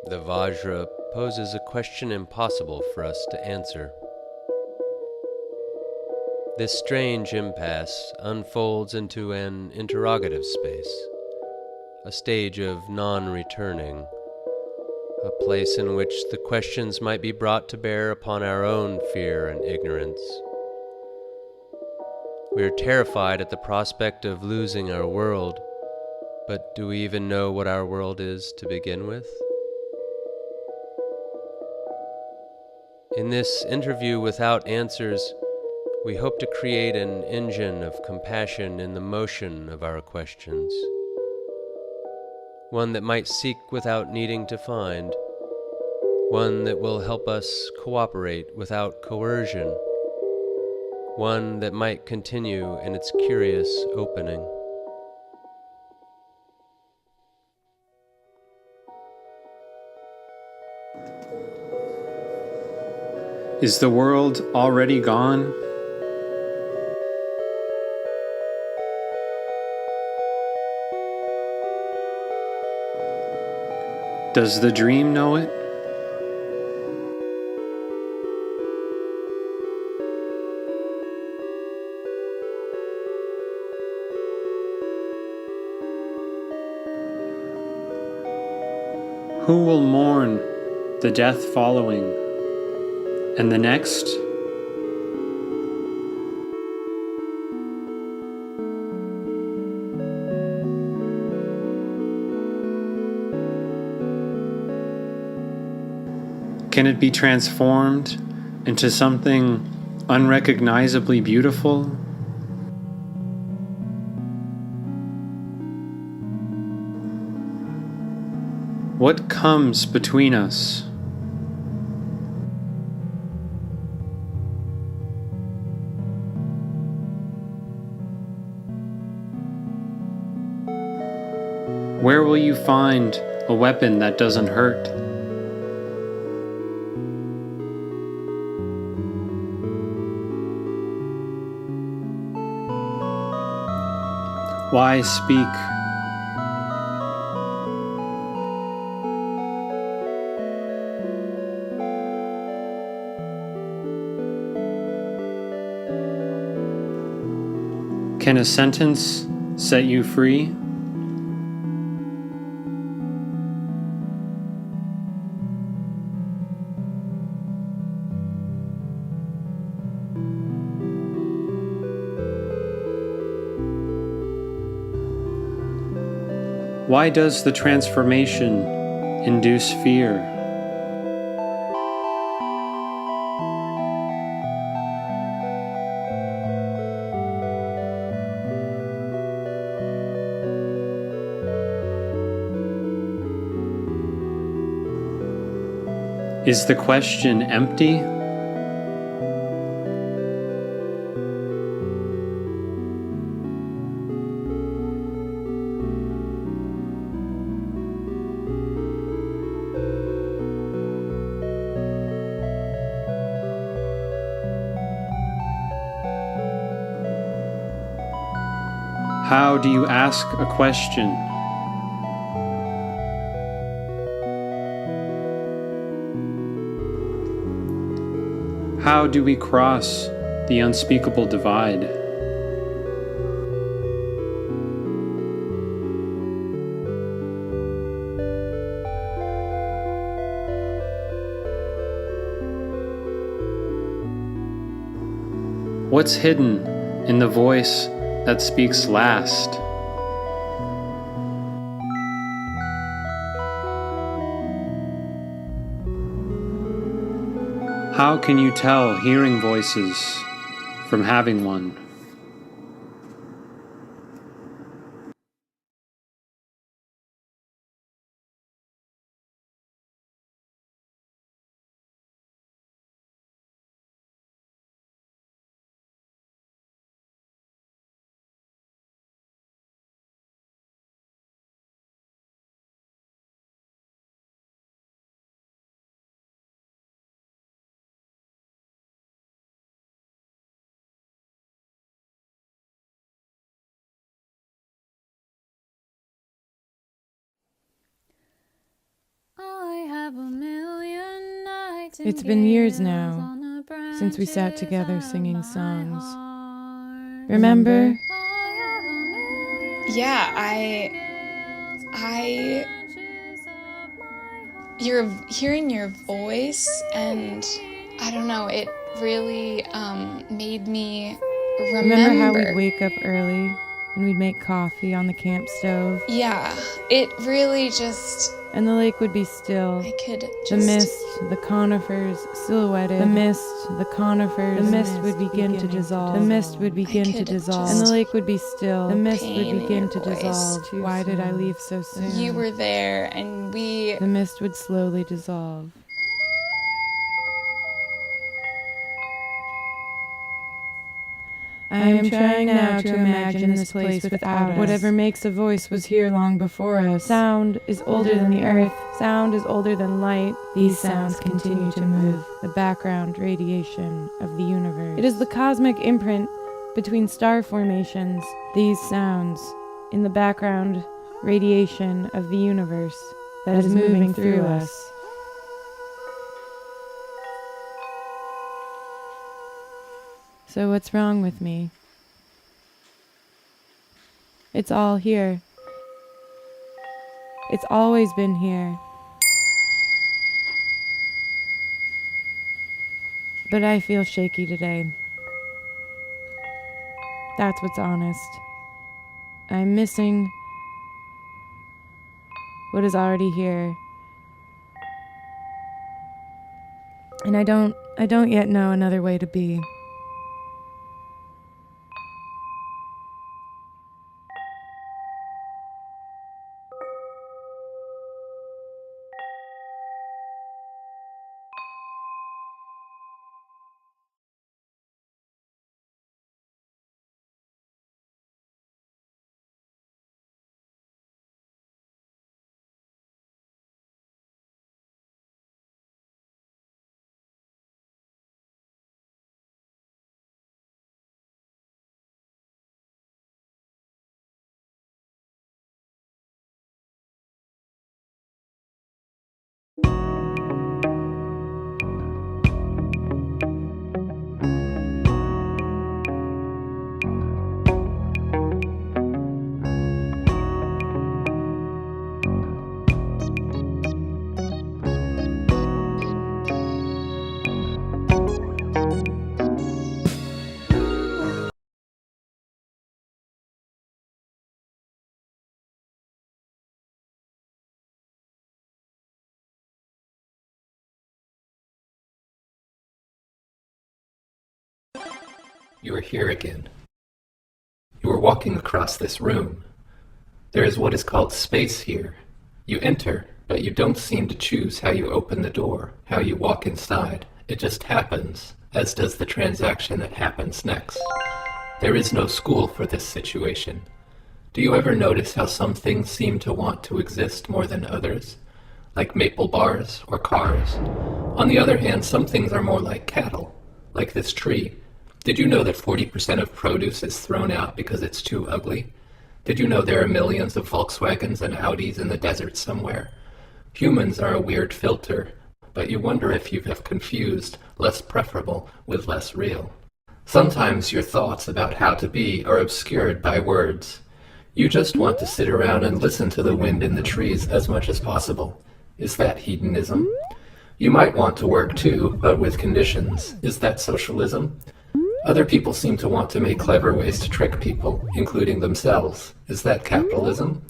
The Vajra poses a question impossible for us to answer. This strange impasse unfolds into an interrogative space, a stage of non-returning, a place in which the questions might be brought to bear upon our own fear and ignorance. We are terrified at the prospect of losing our world, but do we even know what our world is to begin with? In this interview without answers, we hope to create an engine of compassion in the motion of our questions, one that might seek without needing to find, one that will help us cooperate without coercion, one that might continue in its curious opening. Is the world already gone? Does the dream know it? Who will mourn the death following, and the next? Can it be transformed into something unrecognizably beautiful? What comes between us? Where will you find a weapon that doesn't hurt? Why speak? Can a sentence set you free? Why does the transformation induce fear? Is the question empty? How do you ask a question? How do we cross the unspeakable divide? What's hidden in the voice that speaks last? How can you tell hearing voices from having one? It's been years now since we sat together singing songs. Remember? Yeah, you're hearing your voice, and I don't know, it really made me Remember how we'd wake up early and we'd make coffee on the camp stove? Yeah, it really just... And the lake would be still. I could just... The mist, the conifers silhouetted. The mist, the conifers. The mist would begin to dissolve. The mist would begin to dissolve. And the lake would be still. The mist would begin to dissolve. Why did I leave so soon? You were there, and we... The mist would slowly dissolve. I am trying now to imagine this place without us. Whatever makes a voice was here long before us. Sound is older than the earth. Sound is older than light. These sounds continue to move, the background radiation of the universe. It is the cosmic imprint between star formations. These sounds, in the background radiation of the universe, that is moving through us. So what's wrong with me? It's all here. It's always been here. But I feel shaky today. That's what's honest. I'm missing what is already here. And I don't yet know another way to be. You are here again. You are walking across this room. There is what is called space here. You enter, but you don't seem to choose how you open the door, how you walk inside. It just happens, as does the transaction that happens next. There is no school for this situation. Do you ever notice how some things seem to want to exist more than others? Like maple bars or cars. On the other hand, some things are more like cattle, like this tree. Did you know that 40% of produce is thrown out because it's too ugly? Did you know there are millions of Volkswagens and Audis in the desert somewhere? Humans are a weird filter, but you wonder if you have confused less preferable with less real. Sometimes your thoughts about how to be are obscured by words. You just want to sit around and listen to the wind in the trees as much as possible. Is that hedonism? You might want to work too, but with conditions. Is that socialism? Other people seem to want to make clever ways to trick people, including themselves. Is that capitalism?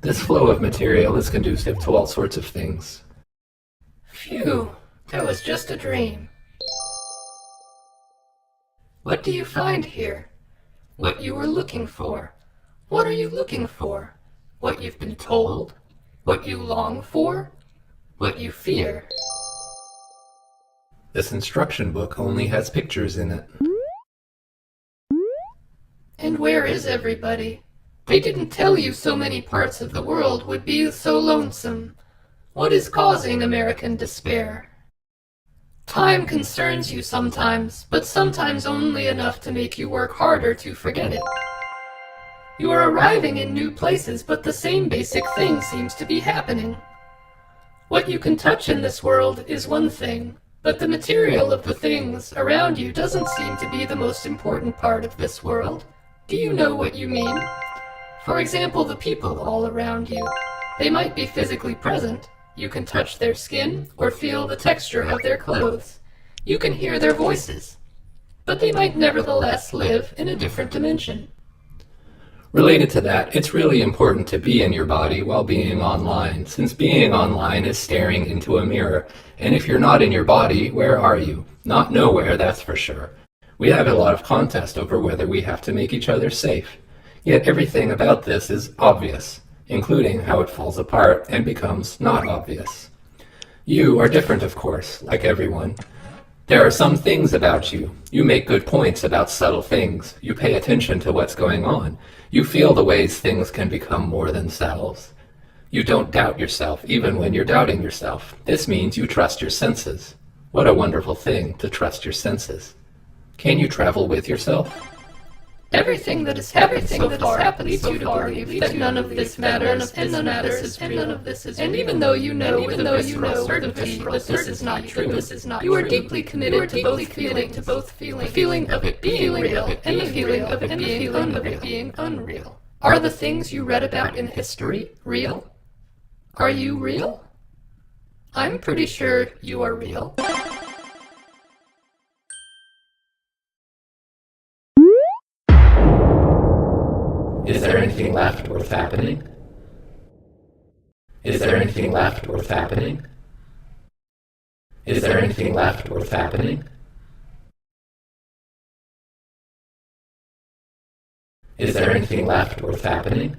This flow of material is conducive to all sorts of things. Phew, that was just a dream. What do you find here? What you were looking for? What are you looking for? What you've been told? What you long for? What you fear? This instruction book only has pictures in it. And where is everybody? They didn't tell you so many parts of the world would be so lonesome. What is causing American despair? Time concerns you sometimes, but sometimes only enough to make you work harder to forget it. You are arriving in new places, but the same basic thing seems to be happening. What you can touch in this world is one thing, But the material of the things around you doesn't seem to be the most important part of this world. Do you know what you mean? For example, the people all around you. They might be physically present. You can touch their skin or feel the texture of their clothes. You can hear their voices. But they might nevertheless live in a different dimension. Related to that, it's really important to be in your body while being online, since being online is staring into a mirror. And if you're not in your body, where are you? Not nowhere, that's for sure. We have a lot of contest over whether we have to make each other safe. Yet everything about this is obvious, including how it falls apart and becomes not obvious. You are different, of course, like everyone. There are some things about you. You make good points about subtle things. You pay attention to what's going on. You feel the ways things can become more than selves. You don't doubt yourself, even when you're doubting yourself. This means you trust your senses. What a wonderful thing to trust your senses. Can you travel with yourself? Everything that has happened so far leads you to believe that none of this matters, and none of this is real. And even though you know with a visceral certainty that this is not true, you are deeply committed to both feeling, the feeling of it being real and the feeling of it being unreal. Are the things you read about in history real? Are you real? I'm pretty sure you are real. Is there anything left worth happening? Is there anything left worth happening? Is there anything left worth happening? Is there anything left worth happening?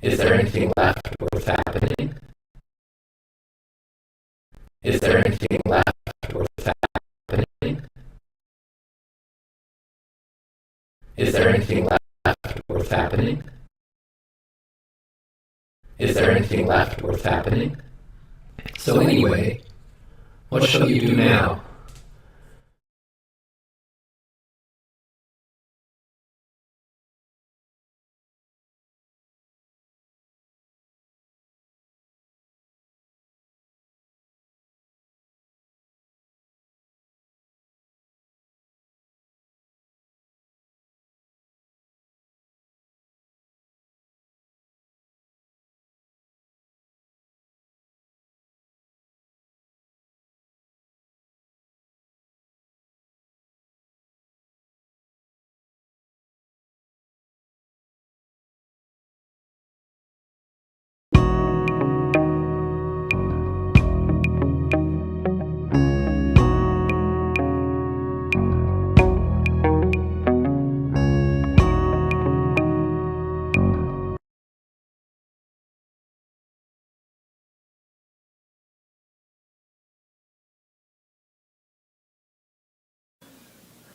Is there anything left worth happening? Is there anything left worth happening? Is there anything left worth happening? Is there anything left worth happening? So anyway, what shall you do now?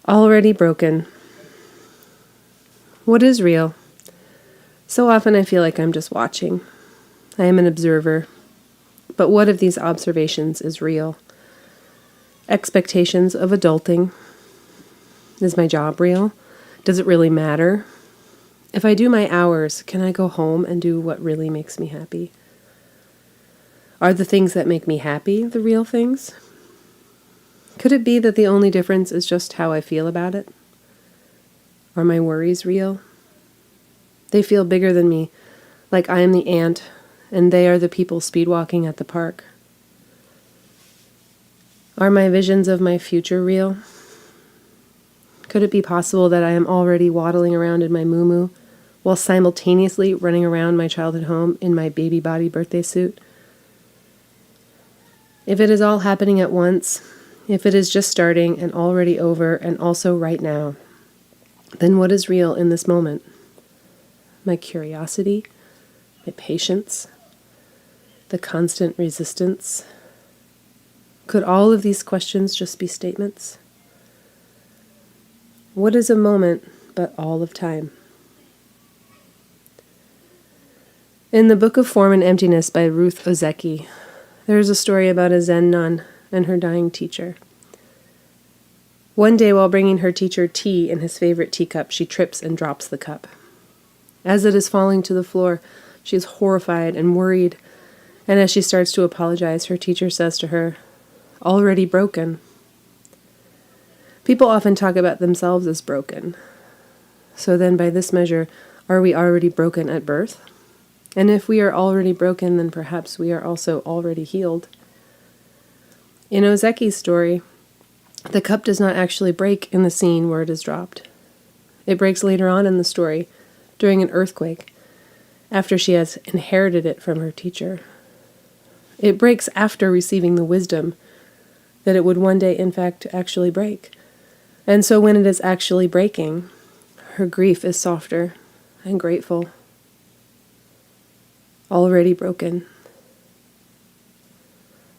Already broken. What is real? So often I feel like I'm just watching. I am an observer. But what of these observations is real? Expectations of adulting. Is my job real? Does it really matter? If I do my hours, can I go home and do what really makes me happy? Are the things that make me happy the real things? Could it be that the only difference is just how I feel about it? Are my worries real? They feel bigger than me, like I am the ant, and they are the people speedwalking at the park. Are my visions of my future real? Could it be possible that I am already waddling around in my muumuu, while simultaneously running around my childhood home in my baby body birthday suit? If it is all happening at once, if it is just starting and already over and also right now, then what is real in this moment? My curiosity, my patience, the constant resistance. Could all of these questions just be statements? What is a moment but all of time? In the Book of Form and Emptiness by Ruth Ozeki, there is a story about a Zen nun and her dying teacher. One day while bringing her teacher tea in his favorite teacup, she trips and drops the cup. As it is falling to the floor, she is horrified and worried And as she starts to apologize, her teacher says to her, "Already broken." People often talk about themselves as broken. So then, by this measure, are we already broken at birth? And if we are already broken, then perhaps we are also already healed. In Ozeki's story, the cup does not actually break in the scene where it is dropped. It breaks later on in the story, during an earthquake, after she has inherited it from her teacher. It breaks after receiving the wisdom that it would one day, in fact, actually break. And so when it is actually breaking, her grief is softer and grateful. Already broken.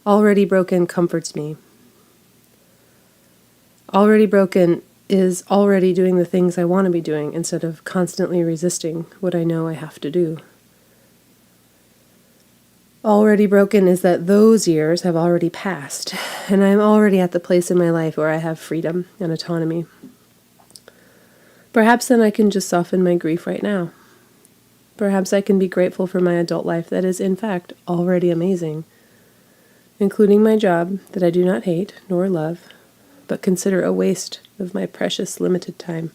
Already broken comforts me. Already broken is already doing the things I want to be doing instead of constantly resisting what I know I have to do. Already broken is that those years have already passed, and I'm already at the place in my life where I have freedom and autonomy. Perhaps then I can just soften my grief right now. Perhaps I can be grateful for my adult life that is, in fact, already amazing, including my job that I do not hate nor love, but consider a waste of my precious limited time.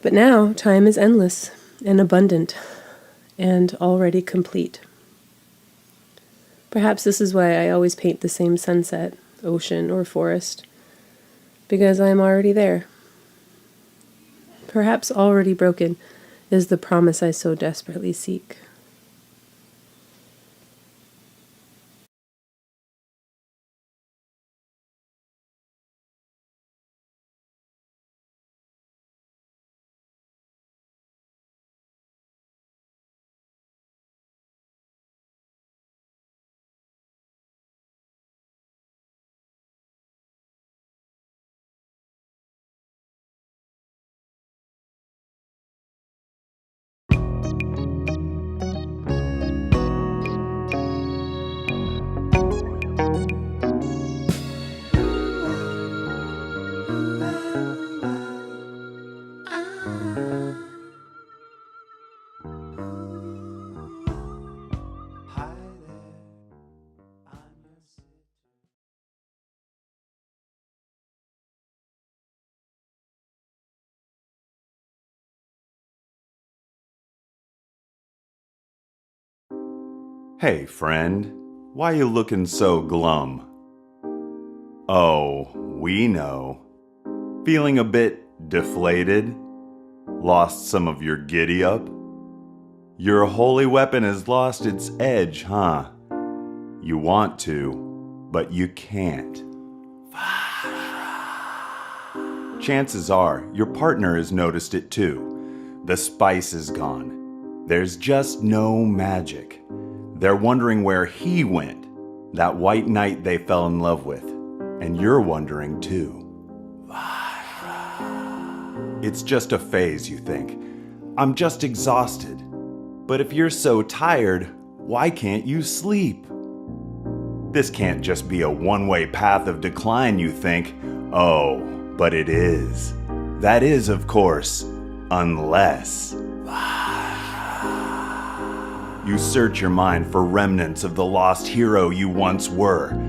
But now time is endless and abundant and already complete. Perhaps this is why I always paint the same sunset, ocean, or forest, because I am already there. Perhaps already broken is the promise I so desperately seek. Hey, friend, why you looking so glum? Oh, we know. Feeling a bit deflated? Lost some of your giddy-up? Your holy weapon has lost its edge, huh? You want to, but you can't. Vajra. Chances are your partner has noticed it too. The spice is gone. There's just no magic. They're wondering where he went, that white knight they fell in love with. And you're wondering too. Vajra. It's just a phase, you think. I'm just exhausted. But if you're so tired, why can't you sleep? This can't just be a one-way path of decline, you think. Oh, but it is. That is, of course, unless... You search your mind for remnants of the lost hero you once were.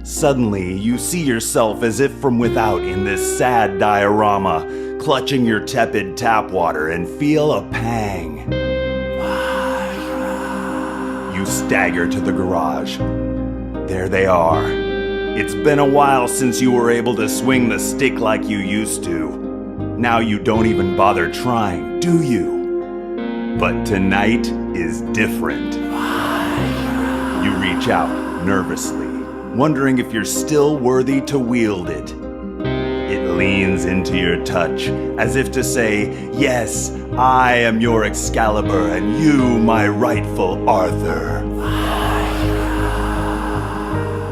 Suddenly, you see yourself as if from without in this sad diorama, clutching your tepid tap water and feel a pang. You stagger to the garage. There they are. It's been a while since you were able to swing the stick like you used to. Now you don't even bother trying, do you? But tonight is different. You reach out nervously, wondering if you're still worthy to wield it. It leans into your touch, as if to say, yes, I am your Excalibur and you my rightful Arthur.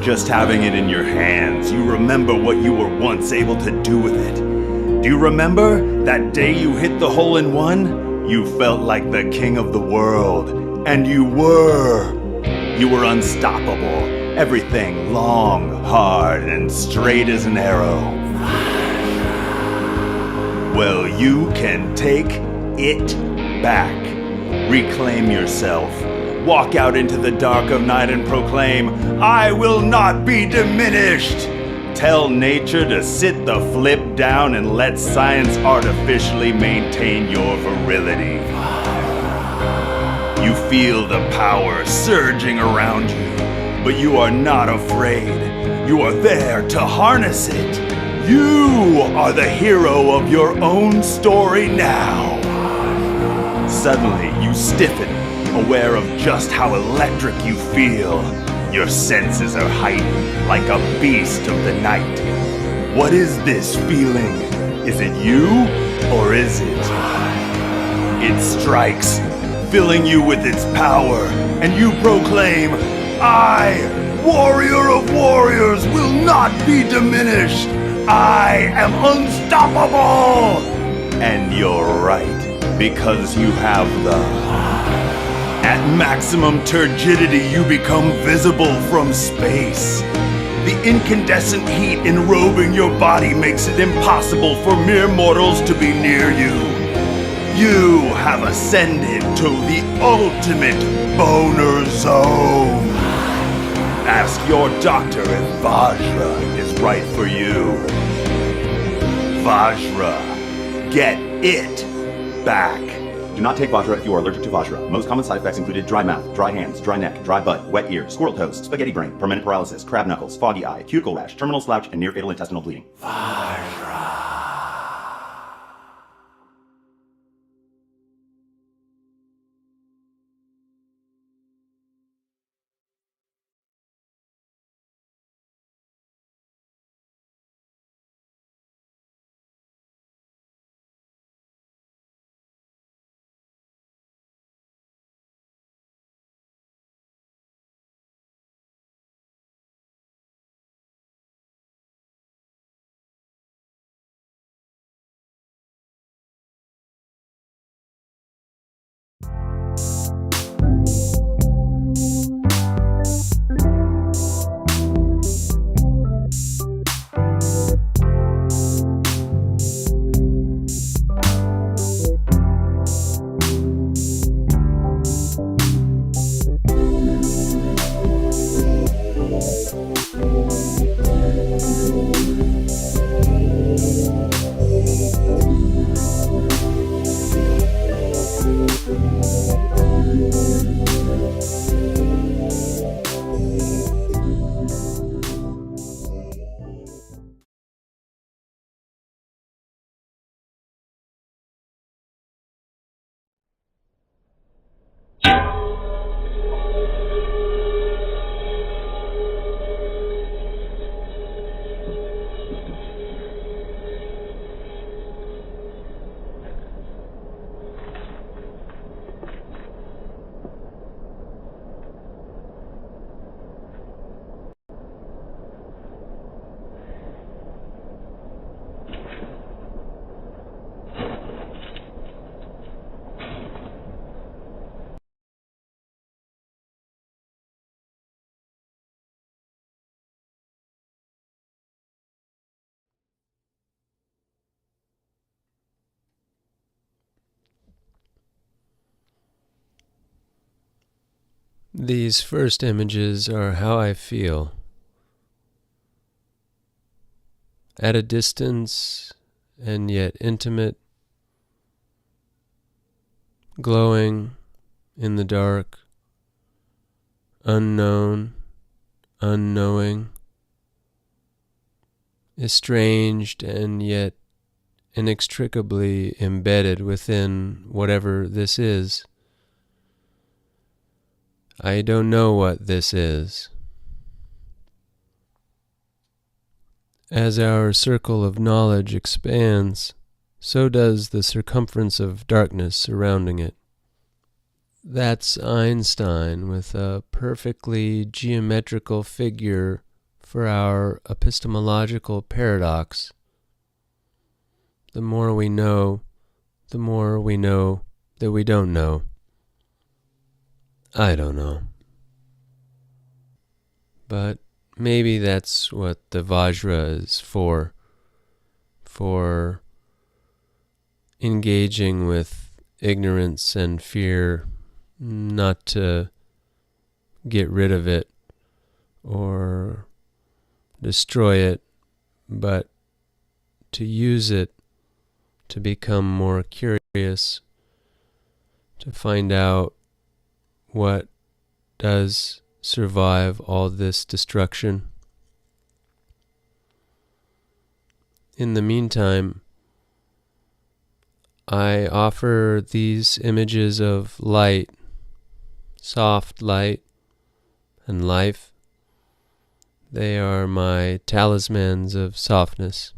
Just having it in your hands, you remember what you were once able to do with it. Do you remember that day you hit the hole-in-one? You felt like the king of the world, and you were. You were unstoppable, everything long, hard, and straight as an arrow. Well, you can take it back. Reclaim yourself. Walk out into the dark of night and proclaim, I will not be diminished. Tell nature to sit the flip down and let science artificially maintain your virility. You feel the power surging around you, but you are not afraid. You are there to harness it. You are the hero of your own story now. Suddenly, you stiffen, aware of just how electric you feel. Your senses are heightened like a beast of the night. What is this feeling? Is it you, or is it? It strikes, filling you with its power, and you proclaim, I, warrior of warriors, will not be diminished. I am unstoppable! And you're right, because you have the... At maximum turgidity, you become visible from space. The incandescent heat enrobing your body makes it impossible for mere mortals to be near you. You have ascended to the ultimate boner zone. Ask your doctor if Vajra is right for you. Vajra, get it back. Do not take Vajra if you are allergic to Vajra. Most common side effects included dry mouth, dry hands, dry neck, dry butt, wet ear, squirrel toes, spaghetti brain, permanent paralysis, crab knuckles, foggy eye, cuticle rash, terminal slouch, and near-fatal intestinal bleeding. These first images are how I feel. At a distance and yet intimate, glowing in the dark, unknown, unknowing, estranged and yet inextricably embedded within whatever this is. I don't know what this is. As our circle of knowledge expands, so does the circumference of darkness surrounding it. That's Einstein with a perfectly geometrical figure for our epistemological paradox. The more we know that we don't know. I don't know. But maybe that's what the Vajra is for engaging with ignorance and fear, not to get rid of it or destroy it, but to use it to become more curious, to find out what does survive all this destruction. In the meantime, I offer these images of light, soft light, and life. They are my talismans of softness.